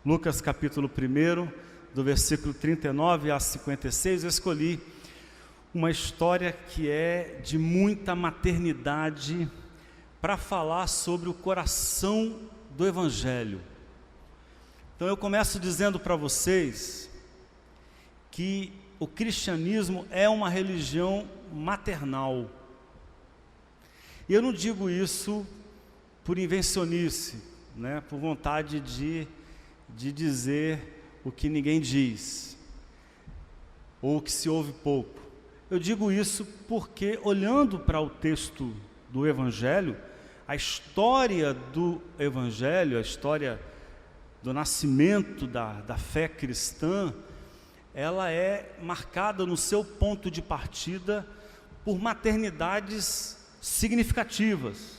Lucas capítulo 1, do versículo 39 a 56, eu escolhi uma história que é de muita maternidade para falar sobre o coração do Evangelho. Então eu começo dizendo para vocês que o cristianismo é uma religião maternal. E eu não digo isso por invencionice, por vontade de dizer o que ninguém diz, ou o que se ouve pouco. Eu digo isso porque, olhando para o texto do Evangelho, a história do Evangelho, a história do nascimento da fé cristã, ela é marcada no seu ponto de partida por maternidades significativas.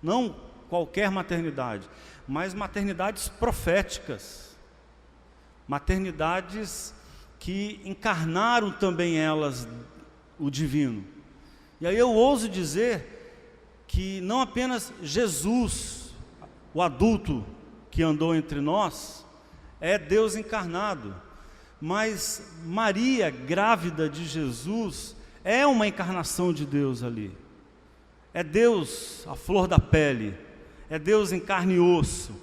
Não qualquer maternidade, mas maternidades proféticas, maternidades que encarnaram também elas o divino. E aí eu ouso dizer que não apenas Jesus, o adulto que andou entre nós, é Deus encarnado, mas Maria, grávida de Jesus, é uma encarnação de Deus ali. É Deus a flor da pele, é Deus em carne e osso,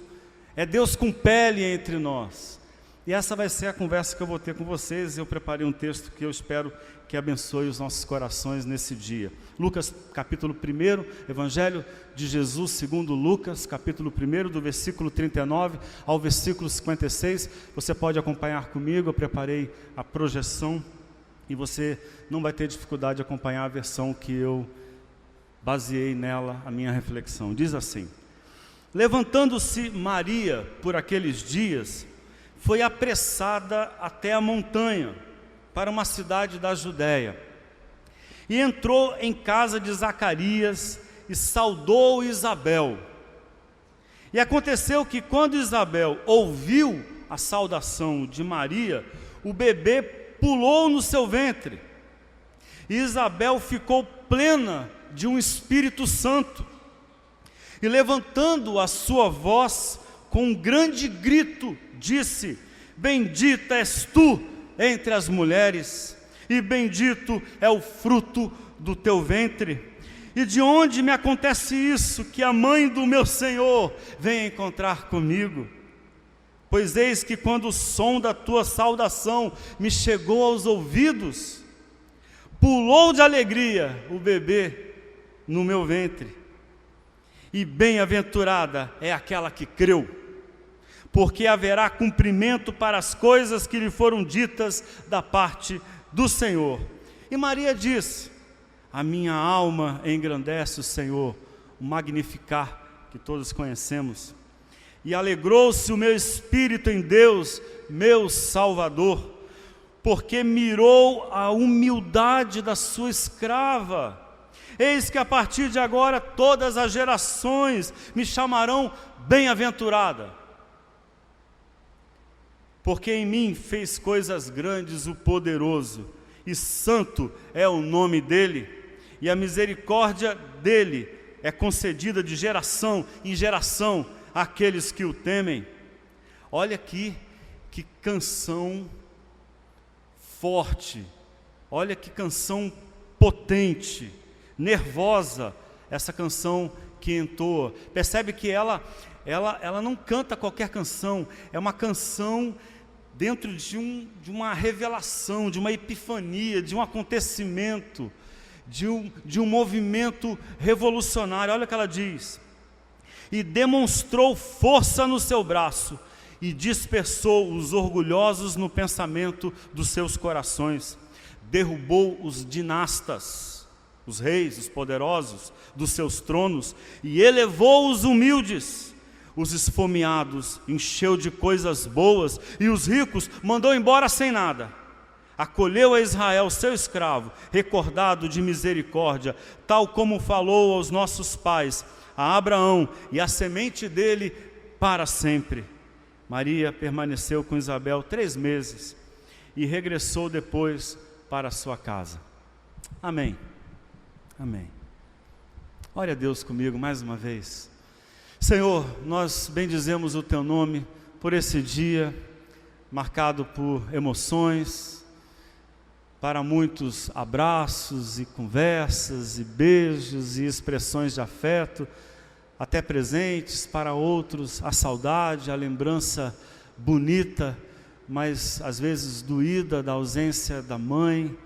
é Deus com pele entre nós. E essa vai ser a conversa que eu vou ter com vocês. Eu preparei um texto que eu espero que abençoe os nossos corações nesse dia. Lucas capítulo 1, Evangelho de Jesus segundo Lucas, capítulo 1, do versículo 39 ao versículo 56. Você pode acompanhar comigo, eu preparei a projeção e você não vai ter dificuldade de acompanhar a versão que eu baseei nela a minha reflexão. Diz assim: levantando-se Maria por aqueles dias, foi apressada até a montanha, para uma cidade da Judéia, e entrou em casa de Zacarias e saudou Isabel. E aconteceu que quando Isabel ouviu a saudação de Maria, o bebê pulou no seu ventre, e Isabel ficou plena de um Espírito Santo, e levantando a sua voz com um grande grito, disse: bendita és tu entre as mulheres, e bendito é o fruto do teu ventre. E de onde me acontece isso, que a mãe do meu Senhor vem encontrar comigo? Pois eis que quando o som da tua saudação me chegou aos ouvidos, pulou de alegria o bebê no meu ventre. E bem-aventurada é aquela que creu, porque haverá cumprimento para as coisas que lhe foram ditas da parte do Senhor. E Maria disse: a minha alma engrandece o Senhor, o Magnificat, que todos conhecemos, e alegrou-se o meu espírito em Deus, meu Salvador, porque mirou a humildade da sua escrava. Eis que a partir de agora todas as gerações me chamarão bem-aventurada, porque em mim fez coisas grandes o poderoso, e santo é o nome dele, e a misericórdia dele é concedida de geração em geração àqueles que o temem. Olha aqui, que canção forte, olha que canção potente, nervosa, essa canção que entoa. Percebe que ela não canta qualquer canção, é uma canção dentro de uma revelação, de uma epifania, de um acontecimento, de um movimento revolucionário. Olha o que ela diz: e demonstrou força no seu braço, e dispersou os orgulhosos no pensamento dos seus corações, derrubou os dinastas, os reis, os poderosos, dos seus tronos, e elevou os humildes. Os esfomeados encheu de coisas boas, e os ricos mandou embora sem nada. Acolheu a Israel, seu escravo, recordado de misericórdia, tal como falou aos nossos pais, a Abraão e a semente dele para sempre. Maria permaneceu com Isabel 3 meses e regressou depois para a sua casa. Amém. Amém. Ore a Deus comigo mais uma vez. Senhor, nós bendizemos o Teu nome por esse dia, marcado por emoções, para muitos abraços e conversas e beijos e expressões de afeto, até presentes, para outros a saudade, a lembrança bonita, mas às vezes doída da ausência da mãe,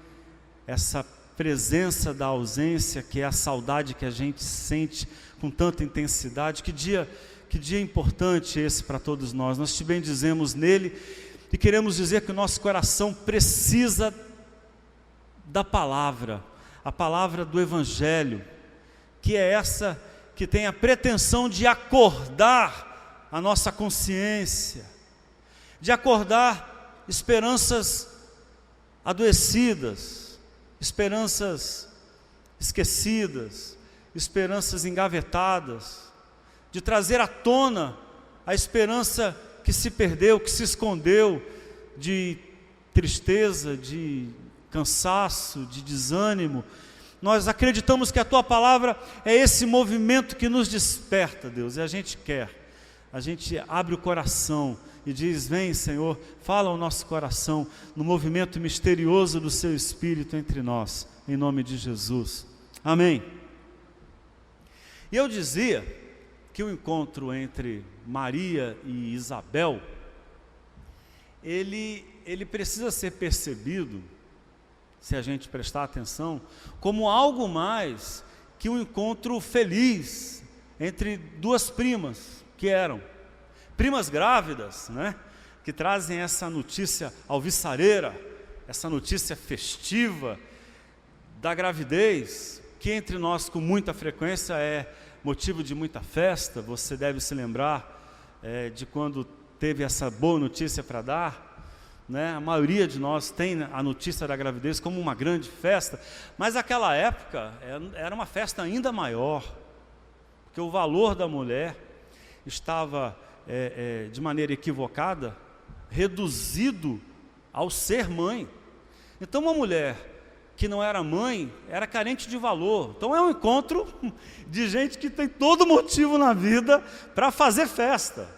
essa presença da ausência que é a saudade que a gente sente com tanta intensidade. Que dia importante esse para todos nós. Nós te bendizemos nele e queremos dizer que o nosso coração precisa da palavra, a palavra do Evangelho, que é essa que tem a pretensão de acordar a nossa consciência, de acordar esperanças adoecidas, esperanças esquecidas, esperanças engavetadas, de trazer à tona a esperança que se perdeu, que se escondeu, de tristeza, de cansaço, de desânimo. Nós acreditamos que a Tua palavra é esse movimento que nos desperta, Deus, e a gente abre o coração e diz: vem, Senhor, fala ao nosso coração, no movimento misterioso do Seu Espírito entre nós, em nome de Jesus, amém. E eu dizia que o encontro entre Maria e Isabel, ele precisa ser percebido, se a gente prestar atenção, como algo mais que um encontro feliz entre duas primas, que eram primas grávidas, né? Que trazem essa notícia alvissareira, essa notícia festiva da gravidez, que entre nós com muita frequência é motivo de muita festa. Você deve se lembrar de quando teve essa boa notícia para dar, né? A maioria de nós tem a notícia da gravidez como uma grande festa, mas naquela época era uma festa ainda maior, porque o valor da mulher estava, de maneira equivocada, reduzido ao ser mãe. Então uma mulher que não era mãe era carente de valor. Então é um encontro de gente que tem todo motivo na vida para fazer festa,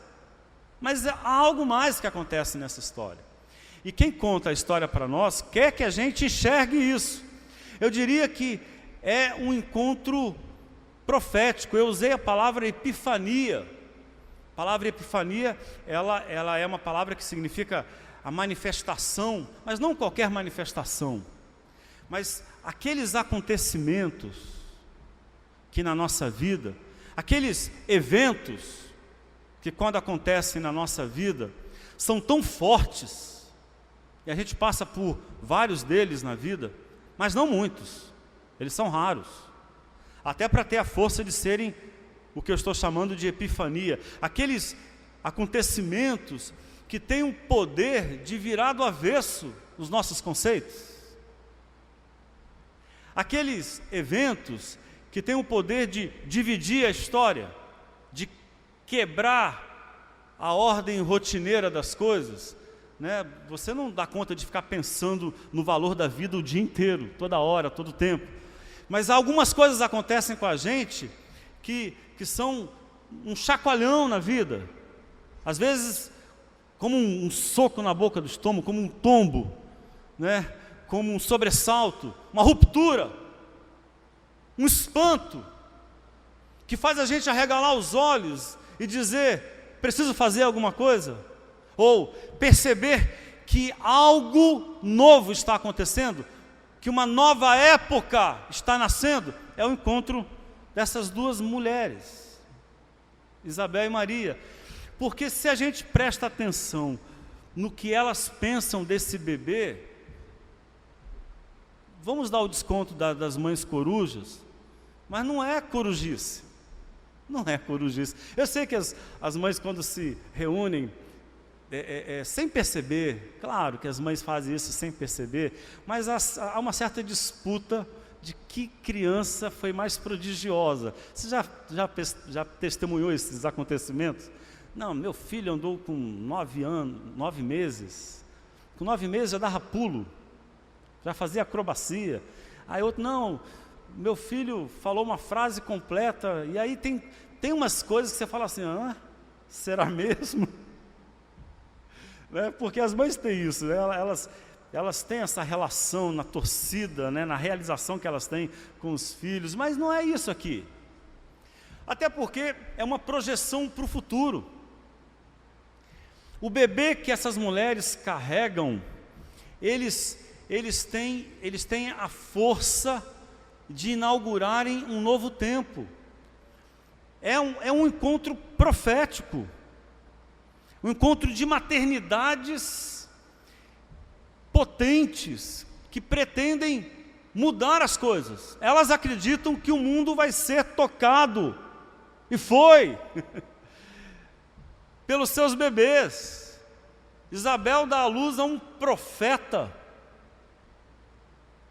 mas há algo mais que acontece nessa história. E quem conta a história para nós quer que a gente enxergue isso. Eu diria que é um encontro profético. Eu usei a palavra epifania. A palavra epifania, ela é uma palavra que significa a manifestação, mas não qualquer manifestação, mas aqueles acontecimentos que na nossa vida, aqueles eventos que quando acontecem na nossa vida, são tão fortes, e a gente passa por vários deles na vida, mas não muitos, eles são raros, até para ter a força de serem o que eu estou chamando de epifania, aqueles acontecimentos que têm um poder de virar do avesso os nossos conceitos, aqueles eventos que têm o poder de dividir a história, de quebrar a ordem rotineira das coisas, né? Você não dá conta de ficar pensando no valor da vida o dia inteiro, toda hora, todo tempo, mas algumas coisas acontecem com a gente que são um chacoalhão na vida, às vezes como um soco na boca do estômago, como um tombo, né? Como um sobressalto, uma ruptura, um espanto, que faz a gente arregalar os olhos e dizer: preciso fazer alguma coisa, ou perceber que algo novo está acontecendo, que uma nova época está nascendo. É o encontro dessas duas mulheres, Isabel e Maria, porque se a gente presta atenção no que elas pensam desse bebê, vamos dar o desconto das mães corujas, mas não é corujice, não é corujice. Eu sei que as mães, quando se reúnem, sem perceber, claro que as mães fazem isso sem perceber, mas há uma certa disputa de que criança foi mais prodigiosa. Você já testemunhou esses acontecimentos? Não, meu filho andou com 9 meses, com 9 meses já dava pulo, já fazia acrobacia. Aí outro: não, meu filho falou uma frase completa. E aí tem umas coisas que você fala assim: será mesmo? né? Porque as mães têm isso, né? Elas têm essa relação na torcida, né? Na realização que elas têm com os filhos, mas não é isso aqui. Até porque é uma projeção para o futuro. O bebê que essas mulheres carregam, eles têm a força de inaugurarem um novo tempo. É um encontro profético, um encontro de maternidades potentes, que pretendem mudar as coisas. Elas acreditam que o mundo vai ser tocado, e foi, pelos seus bebês. Isabel dá à luz a um profeta,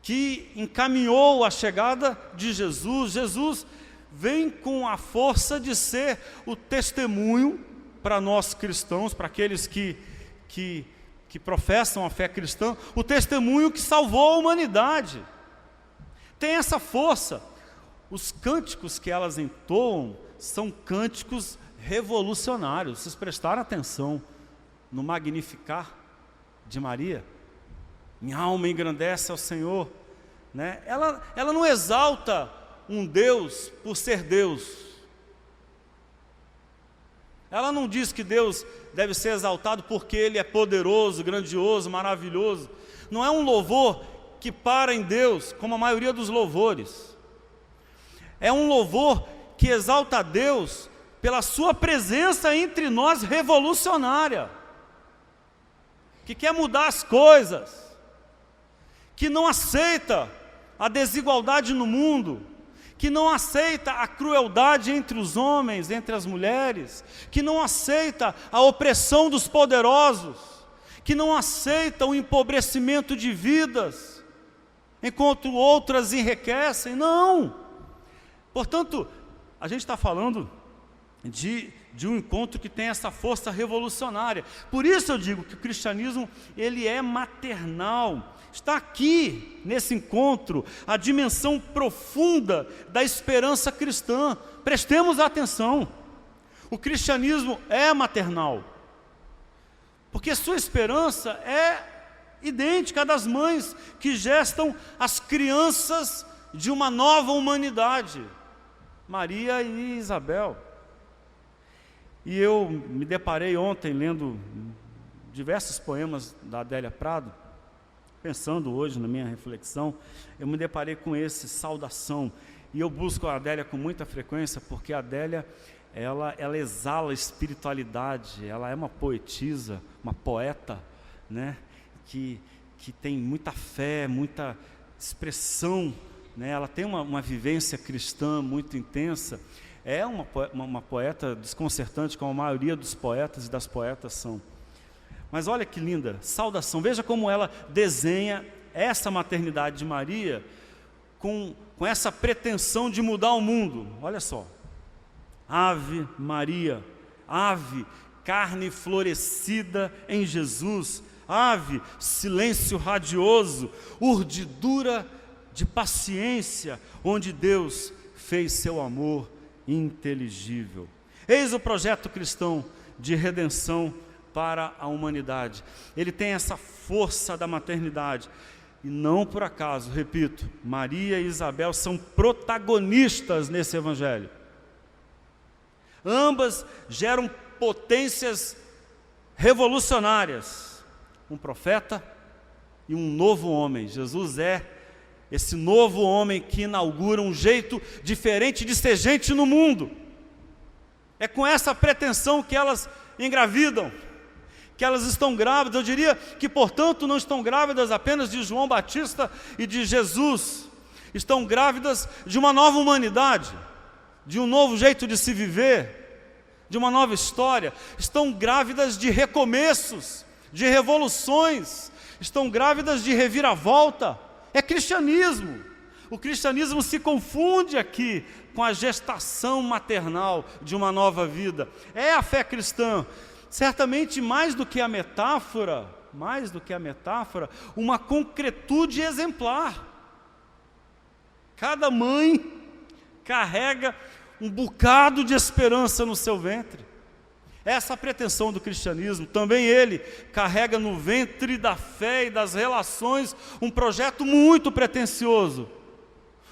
que encaminhou a chegada de Jesus. Jesus vem com a força de ser o testemunho para nós cristãos, para aqueles que professam a fé cristã, o testemunho que salvou a humanidade. Tem essa força. Os cânticos que elas entoam são cânticos revolucionários. Vocês prestaram atenção no Magnificar de Maria? Minha alma engrandece ao Senhor, né? Ela não exalta um Deus por ser Deus. Ela não diz que Deus deve ser exaltado porque Ele é poderoso, grandioso, maravilhoso. Não é um louvor que para em Deus, como a maioria dos louvores. É um louvor que exalta a Deus pela sua presença entre nós revolucionária, que quer mudar as coisas, que não aceita a desigualdade no mundo, que não aceita a crueldade entre os homens, entre as mulheres, que não aceita a opressão dos poderosos, que não aceita o empobrecimento de vidas, enquanto outras enriquecem. Não! Portanto, a gente está falando de um encontro que tem essa força revolucionária. Por isso eu digo que o cristianismo, ele é maternal. Está aqui, nesse encontro, a dimensão profunda da esperança cristã. Prestemos atenção. O cristianismo é maternal, porque sua esperança é idêntica à das mães que gestam as crianças de uma nova humanidade, Maria e Isabel. E eu me deparei ontem lendo diversos poemas da Adélia Prado, pensando hoje na minha reflexão, eu me deparei com esse Saudação. E eu busco a Adélia com muita frequência, porque a Adélia, ela exala espiritualidade, ela é uma poetisa, uma poeta, né? que tem muita fé, muita expressão, né? Ela tem uma vivência cristã muito intensa. É uma poeta desconcertante, como a maioria dos poetas e das poetas são. Mas olha que linda, Saudação. Veja como ela desenha essa maternidade de Maria com essa pretensão de mudar o mundo. Olha só. Ave Maria, ave, carne florescida em Jesus, ave, silêncio radioso, urdidura de paciência, onde Deus fez seu amor inteligível. Eis o projeto cristão de redenção para a humanidade. Ele tem essa força da maternidade. E não por acaso, repito, Maria e Isabel são protagonistas nesse evangelho. Ambas geram potências revolucionárias. Um profeta e um novo homem. Jesus é esse novo homem que inaugura um jeito diferente de ser gente no mundo. É com essa pretensão que elas engravidam, que elas estão grávidas. Eu diria que, portanto, não estão grávidas apenas de João Batista e de Jesus. Estão grávidas de uma nova humanidade, de um novo jeito de se viver, de uma nova história. Estão grávidas de recomeços, de revoluções. Estão grávidas de reviravolta. É cristianismo. O cristianismo se confunde aqui com a gestação maternal de uma nova vida. É a fé cristã, certamente mais do que a metáfora, uma concretude exemplar. Cada mãe carrega um bocado de esperança no seu ventre. Essa é a pretensão do cristianismo. Também ele carrega no ventre da fé e das relações um projeto muito pretensioso,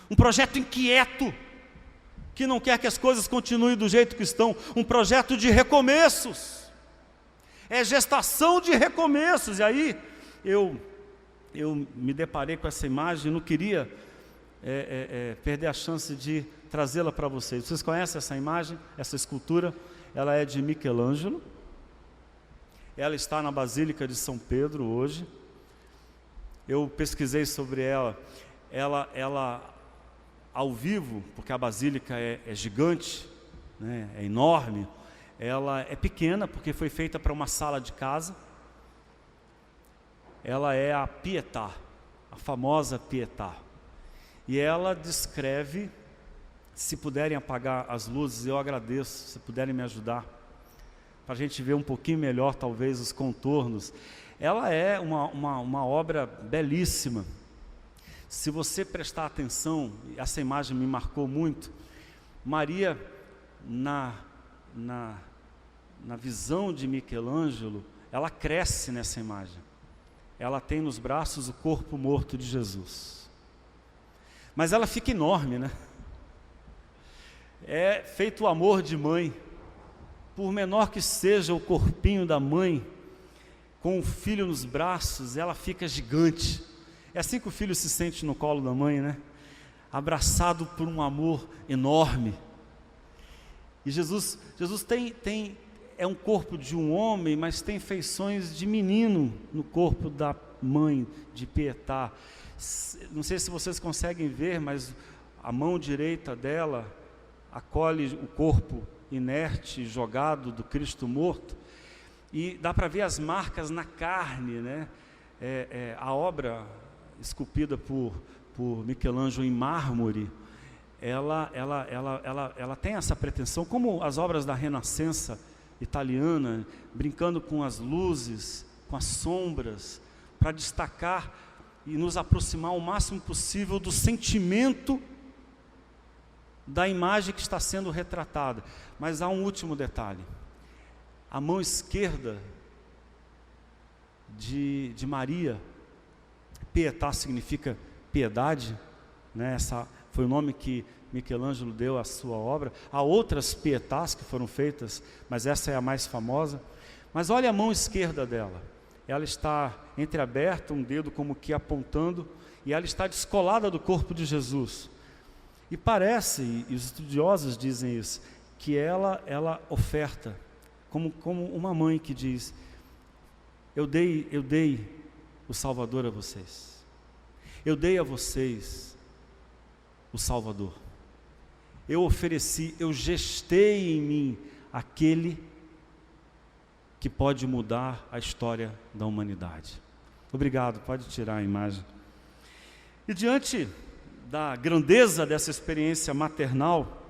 um projeto inquieto, que não quer que as coisas continuem do jeito que estão, um projeto de recomeços, é gestação de recomeços. E aí eu me deparei com essa imagem, não queria perder a chance de trazê-la para vocês. Vocês conhecem essa imagem, essa escultura? Ela é de Michelangelo, ela está na Basílica de São Pedro hoje. Eu pesquisei sobre ela ao vivo, porque a Basílica é gigante, né, é enorme. Ela é pequena, porque foi feita para uma sala de casa. Ela é a Pietà, a famosa Pietà. E ela descreve, se puderem apagar as luzes, eu agradeço, se puderem me ajudar, para a gente ver um pouquinho melhor, talvez, os contornos. Ela é uma obra belíssima. Se você prestar atenção, essa imagem me marcou muito. Maria, na visão de Michelangelo, ela cresce nessa imagem. Ela tem nos braços o corpo morto de Jesus. Mas ela fica enorme, né? É feito o amor de mãe. Por menor que seja o corpinho da mãe, com o filho nos braços, ela fica gigante. É assim que o filho se sente no colo da mãe, né? Abraçado por um amor enorme. E Jesus é um corpo de um homem, mas tem feições de menino no corpo da mãe, de Pietà. Não sei se vocês conseguem ver, mas a mão direita dela acolhe o corpo inerte, jogado do Cristo morto, e dá para ver as marcas na carne, né? A obra esculpida por Michelangelo em mármore, ela tem essa pretensão, como as obras da Renascença italiana, brincando com as luzes, com as sombras, para destacar e nos aproximar o máximo possível do sentimento da imagem que está sendo retratada. Mas há um último detalhe: a mão esquerda de Maria, Pietà significa piedade, né? Essa foi o nome que Michelangelo deu à sua obra. Há outras Pietás que foram feitas, mas essa é a mais famosa. Mas olha a mão esquerda dela, ela está entreaberta, um dedo como que apontando, e ela está descolada do corpo de Jesus. E parece, e os estudiosos dizem isso, que ela oferta, como uma mãe que diz: eu dei o Salvador a vocês, eu dei a vocês o Salvador, eu ofereci, eu gestei em mim aquele que pode mudar a história da humanidade. Obrigado, pode tirar a imagem. E diante da grandeza dessa experiência maternal,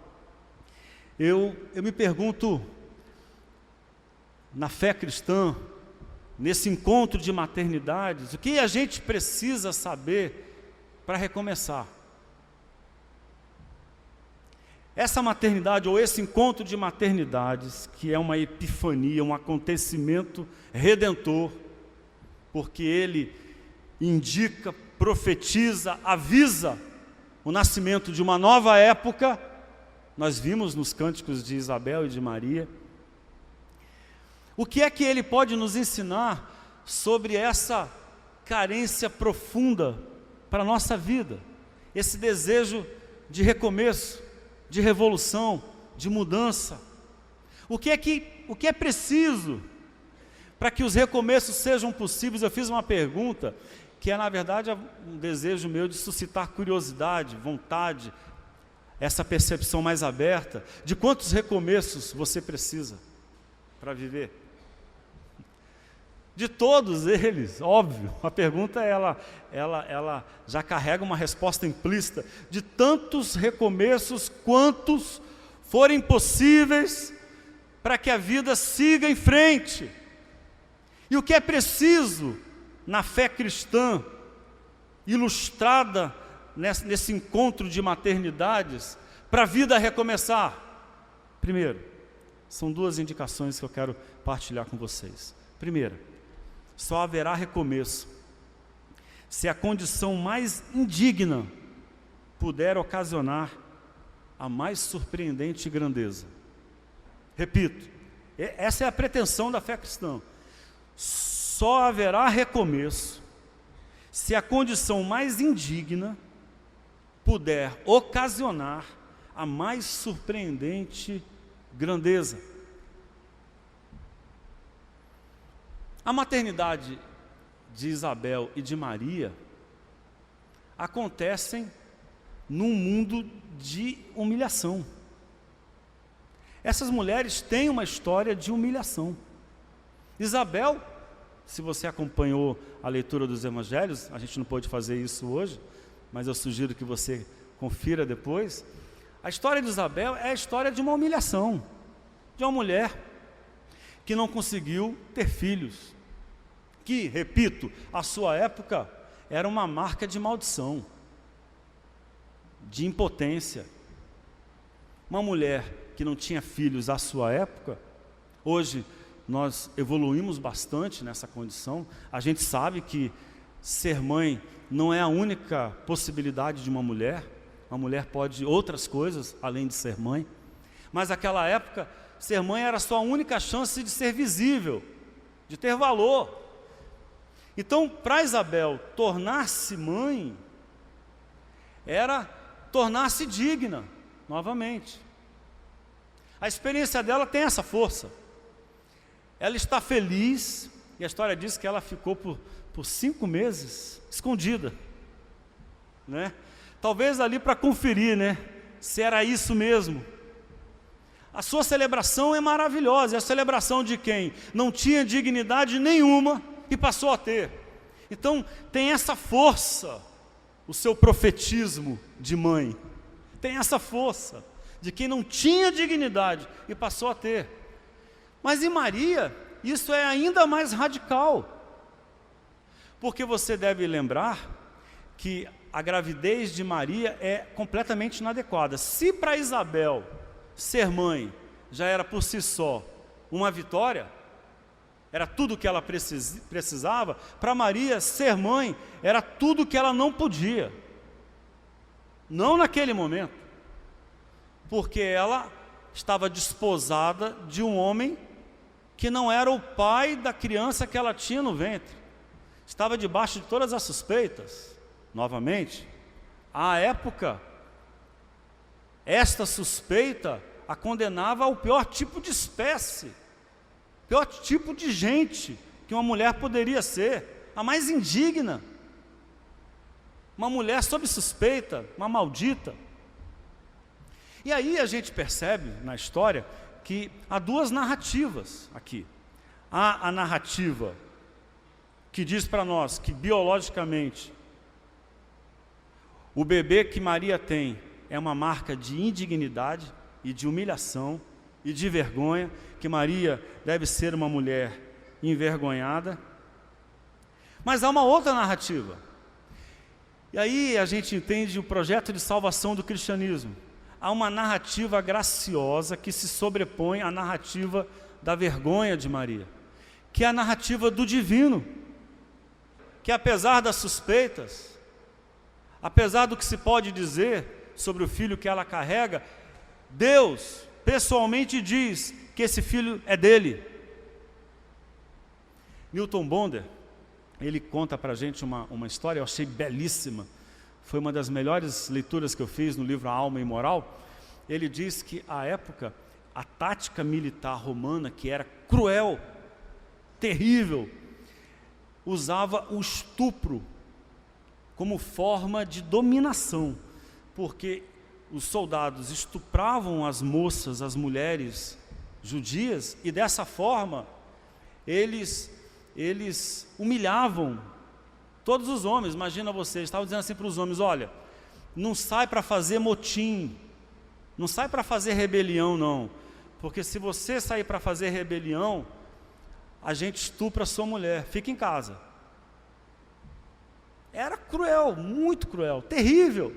eu me pergunto, na fé cristã, nesse encontro de maternidades, o que a gente precisa saber para recomeçar? Essa maternidade, ou esse encontro de maternidades, que é uma epifania, um acontecimento redentor, porque ele indica, profetiza, avisa o nascimento de uma nova época. Nós vimos nos cânticos de Isabel e de Maria. O que é que ele pode nos ensinar sobre essa carência profunda para a nossa vida? Esse desejo de recomeço, de revolução, de mudança. O que é preciso para que os recomeços sejam possíveis? Eu fiz uma pergunta que é, na verdade, um desejo meu de suscitar curiosidade, vontade, essa percepção mais aberta de quantos recomeços você precisa para viver. De todos eles, óbvio, a pergunta ela já carrega uma resposta implícita: de tantos recomeços quantos forem possíveis para que a vida siga em frente. E o que é preciso na fé cristã, ilustrada nesse encontro de maternidades, para a vida recomeçar? Primeiro, São duas indicações que eu quero partilhar com vocês. Primeira, só haverá recomeço se a condição mais indigna puder ocasionar a mais surpreendente grandeza. Repito, essa é a pretensão da fé cristã. Só haverá recomeço se a condição mais indigna puder ocasionar a mais surpreendente grandeza. A maternidade de Isabel e de Maria acontecem num mundo de humilhação. Essas mulheres têm uma história de humilhação. Isabel, se você acompanhou a leitura dos evangelhos, a gente não pôde fazer isso hoje, mas eu sugiro que você confira depois. A história de Isabel é a história de uma humilhação, de uma mulher que não conseguiu ter filhos, que, repito, à sua época era uma marca de maldição, de impotência. Uma mulher que não tinha filhos à sua época, hoje nós evoluímos bastante nessa condição. A gente sabe que ser mãe não é a única possibilidade de uma mulher pode outras coisas além de ser mãe, mas naquela época ser mãe era a sua única chance de ser visível, de ter valor. Então, para Isabel, tornar-se mãe era tornar-se digna, novamente. A experiência dela tem essa força. Ela está feliz, e a história diz que ela ficou por 5 meses escondida, né? Talvez ali para conferir, né, se era isso mesmo. A sua celebração é maravilhosa, é a celebração de quem não tinha dignidade nenhuma e passou a ter. Então tem essa força, o seu profetismo de mãe, tem essa força de quem não tinha dignidade e passou a ter. Mas em Maria, isso é ainda mais radical, porque você deve lembrar que a gravidez de Maria é completamente inadequada. Se para Isabel ser mãe já era por si só uma vitória, era tudo o que ela precisava, para Maria ser mãe era tudo o que ela não podia. Não naquele momento, porque ela estava desposada de um homem que não era o pai da criança que ela tinha no ventre. Estava debaixo de todas as suspeitas. Novamente, à época, esta suspeita a condenava ao pior tipo de espécie, pior tipo de gente que uma mulher poderia ser, a mais indigna. Uma mulher sob suspeita, uma maldita. E aí a gente percebe na história que há duas narrativas aqui. Há a narrativa que diz para nós que biologicamente o bebê que Maria tem é uma marca de indignidade e de humilhação e de vergonha, que Maria deve ser uma mulher envergonhada. Mas há uma outra narrativa. E aí a gente entende o projeto de salvação do cristianismo. Há uma narrativa graciosa que se sobrepõe à narrativa da vergonha de Maria, que é a narrativa do divino, que apesar das suspeitas, apesar do que se pode dizer sobre o filho que ela carrega, Deus pessoalmente diz que esse filho é dele. Newton Bonder, ele conta para a gente uma história, eu achei belíssima, foi uma das melhores leituras que eu fiz no livro A Alma Imoral. Ele diz que, à época, a tática militar romana, que era cruel, terrível, usava o estupro como forma de dominação, porque os soldados estupravam as moças, as mulheres judias, e dessa forma eles humilhavam todos os homens. Imagina você, estavam dizendo assim para os homens: olha, não sai para fazer motim, não sai para fazer rebelião não, porque se você sair para fazer rebelião, a gente estupra a sua mulher, fica em casa. Era cruel, muito cruel, terrível.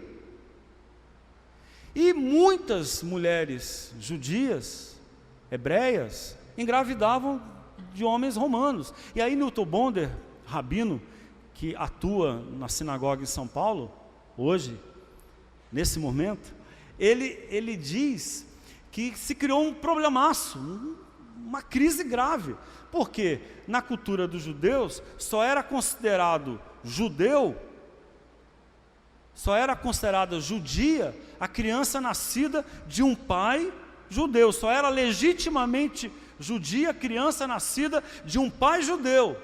E muitas mulheres judias hebreias engravidavam de homens romanos. E aí Newton Bonder, rabino, que atua na sinagoga em São Paulo, hoje, nesse momento, ele diz que se criou um problemaço, uma crise grave, porque na cultura dos judeus só era considerado judeu, só era considerada judia a criança nascida de um pai judeu, só era legitimamente judia a criança nascida de um pai judeu.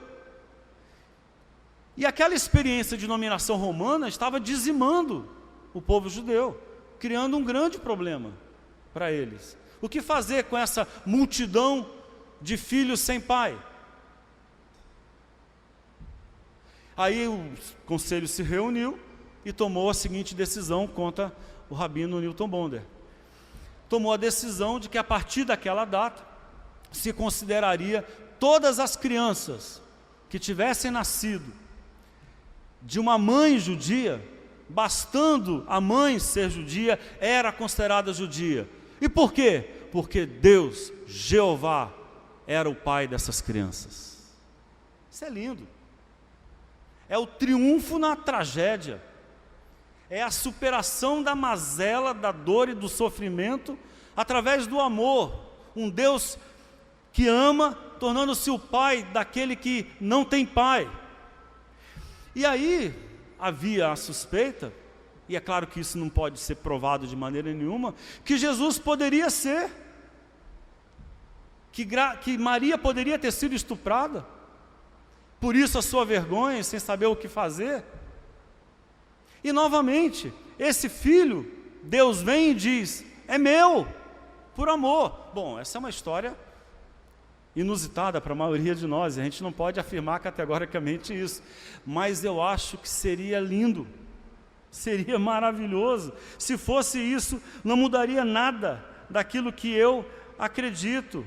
E aquela experiência de dominação romana estava dizimando o povo judeu, criando um grande problema para eles. O que fazer com essa multidão de filhos sem pai? Aí o conselho se reuniu e tomou a seguinte decisão contra o rabino Newton Bonder. Tomou a decisão de que a partir daquela data se consideraria todas as crianças que tivessem nascido de uma mãe judia, bastando a mãe ser judia, era considerada judia. E por quê? Porque Deus, Jeová, era o pai dessas crianças. Isso é lindo. É o triunfo na tragédia. É a superação da mazela, da dor e do sofrimento através do amor. Um Deus que ama, tornando-se o pai daquele que não tem pai. E aí havia a suspeita, e é claro que isso não pode ser provado de maneira nenhuma, que Jesus poderia ser, que Maria poderia ter sido estuprada, por isso a sua vergonha, sem saber o que fazer. E novamente, esse filho, Deus vem e diz, é meu, por amor. Bom, essa é uma história inusitada para a maioria de nós, a gente não pode afirmar categoricamente isso, mas eu acho que seria lindo, seria maravilhoso. Se fosse isso, não mudaria nada daquilo que eu acredito,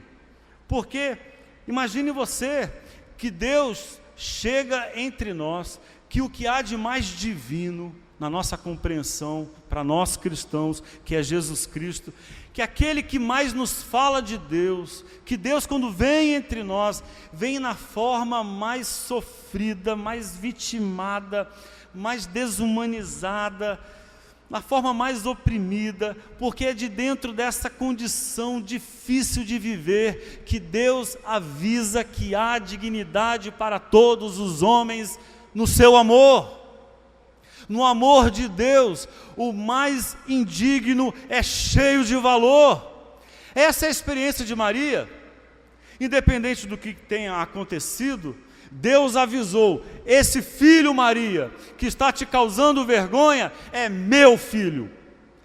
porque imagine você que Deus chega entre nós, que o que há de mais divino na nossa compreensão, para nós cristãos, que é Jesus Cristo, que aquele que mais nos fala de Deus, que Deus quando vem entre nós, vem na forma mais sofrida, mais vitimada, mais desumanizada, na forma mais oprimida, porque é de dentro dessa condição difícil de viver, que Deus avisa que há dignidade para todos os homens no seu amor. No amor de Deus, o mais indigno é cheio de valor. Essa é a experiência de Maria. Independente do que tenha acontecido, Deus avisou, esse filho, Maria, que está te causando vergonha, é meu filho.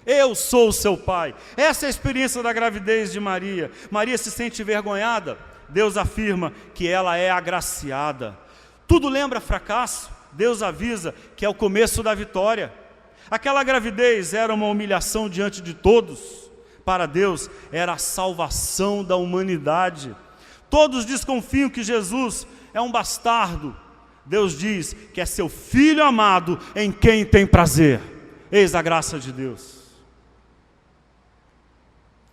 Eu sou o seu pai. Essa é a experiência da gravidez de Maria. Maria se sente envergonhada. Deus afirma que ela é agraciada. Tudo lembra fracasso? Deus avisa que é o começo da vitória. Aquela gravidez era uma humilhação diante de todos. Para Deus era a salvação da humanidade. Todos desconfiam que Jesus é um bastardo. Deus diz que é seu filho amado em quem tem prazer. Eis a graça de Deus.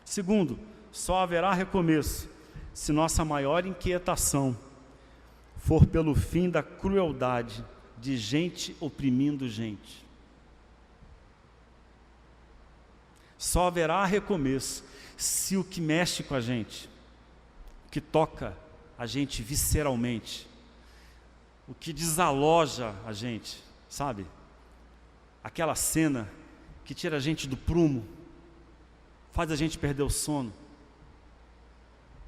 Segundo, só haverá recomeço se nossa maior inquietação for pelo fim da crueldade de gente oprimindo gente. Só haverá recomeço se o que mexe com a gente, o que toca a gente visceralmente, o que desaloja a gente, sabe? Aquela cena que tira a gente do prumo, faz a gente perder o sono,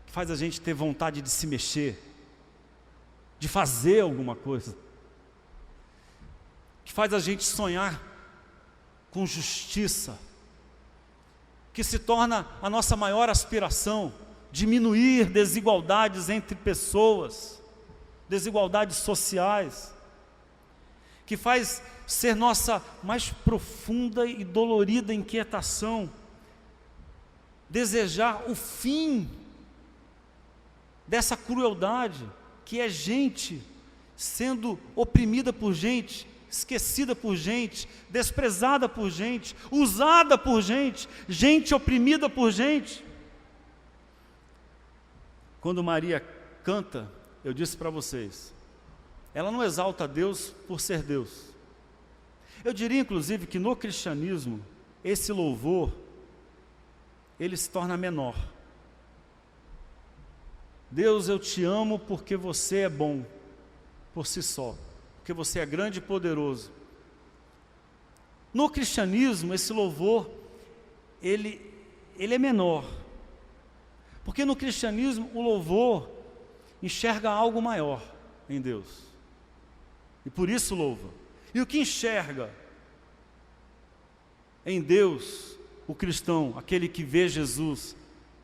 faz a gente ter vontade de se mexer, de fazer alguma coisa, que faz a gente sonhar com justiça, que se torna a nossa maior aspiração, diminuir desigualdades entre pessoas, desigualdades sociais, que faz ser nossa mais profunda e dolorida inquietação, desejar o fim dessa crueldade, que é gente sendo oprimida por gente, esquecida por gente, desprezada por gente, usada por gente, gente oprimida por gente. quando Maria canta, eu disse para vocês, ela não exalta a Deus por ser Deus. Eu diria, inclusive, que no cristianismo, esse louvor, ele se torna menor. Deus, eu te amo porque você é bom, por si só, porque você é grande e poderoso. No cristianismo, esse louvor, ele é menor, porque no cristianismo o louvor enxerga algo maior em Deus, e por isso louva. E o que enxerga em Deus, o cristão, aquele que vê Jesus,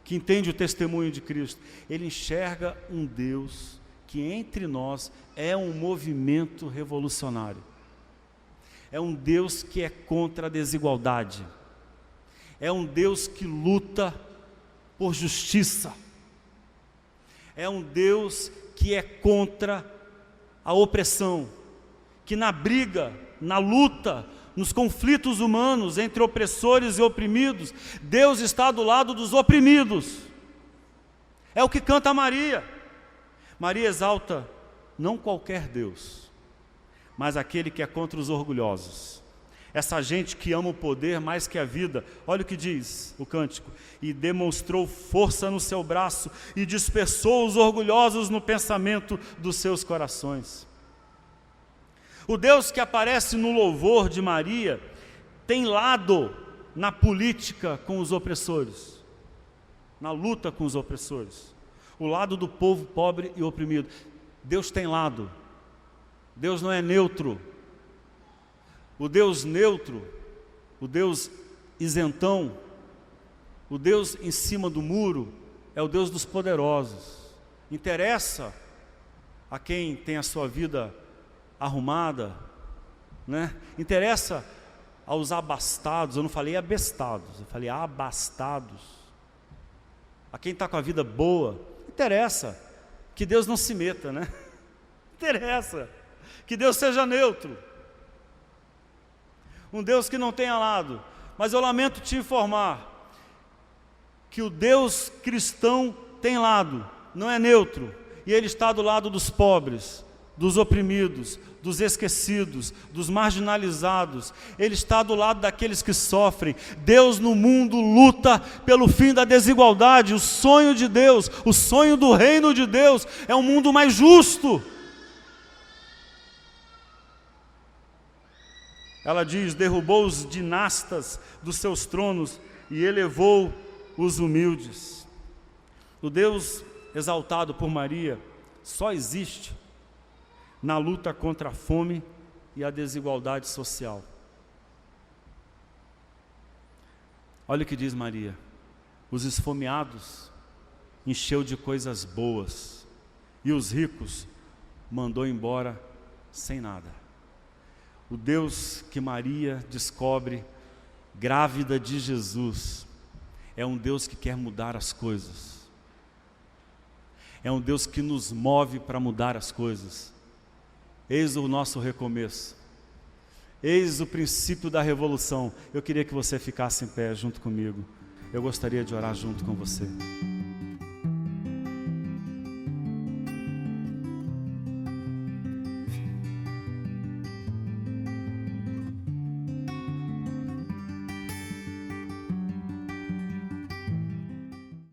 que entende o testemunho de Cristo, ele enxerga um Deus que entre nós é um movimento revolucionário. É um Deus que é contra a desigualdade. É um Deus que luta por justiça. É um Deus que é contra a opressão, que na briga, na luta, nos conflitos humanos entre opressores e oprimidos, Deus está do lado dos oprimidos. É o que canta Maria. Maria exalta não qualquer Deus, mas aquele que é contra os orgulhosos. Essa gente que ama o poder mais que a vida. Olha o que diz o cântico: e demonstrou força no seu braço e dispersou os orgulhosos no pensamento dos seus corações. O Deus que aparece no louvor de Maria tem lado na política com os opressores, na luta com os opressores, o lado do povo pobre e oprimido. Deus tem lado. Deus não é neutro. O Deus neutro, o Deus isentão, o Deus em cima do muro, é o Deus dos poderosos. Interessa a quem tem a sua vida arrumada, né? Interessa aos abastados. Eu não falei abestados, eu falei abastados. A quem está com a vida boa, interessa que Deus não se meta, né? Interessa que Deus seja neutro. Um Deus que não tenha lado. Mas eu lamento te informar que o Deus cristão tem lado, não é neutro, e Ele está do lado dos pobres, dos oprimidos, dos esquecidos, dos marginalizados. Ele está do lado daqueles que sofrem. Deus no mundo luta pelo fim da desigualdade. O sonho de Deus, o sonho do reino de Deus é um mundo mais justo. Ela diz: derrubou os dinastas dos seus tronos e elevou os humildes. O Deus exaltado por Maria só existe na luta contra a fome e a desigualdade social. Olha o que diz Maria: os esfomeados encheu de coisas boas, e os ricos mandou embora sem nada. O Deus que Maria descobre grávida de Jesus é um Deus que quer mudar as coisas. É um Deus que nos move para mudar as coisas. Eis o nosso recomeço. Eis o princípio da revolução. Eu queria que você ficasse em pé junto comigo. Eu gostaria de orar junto com você.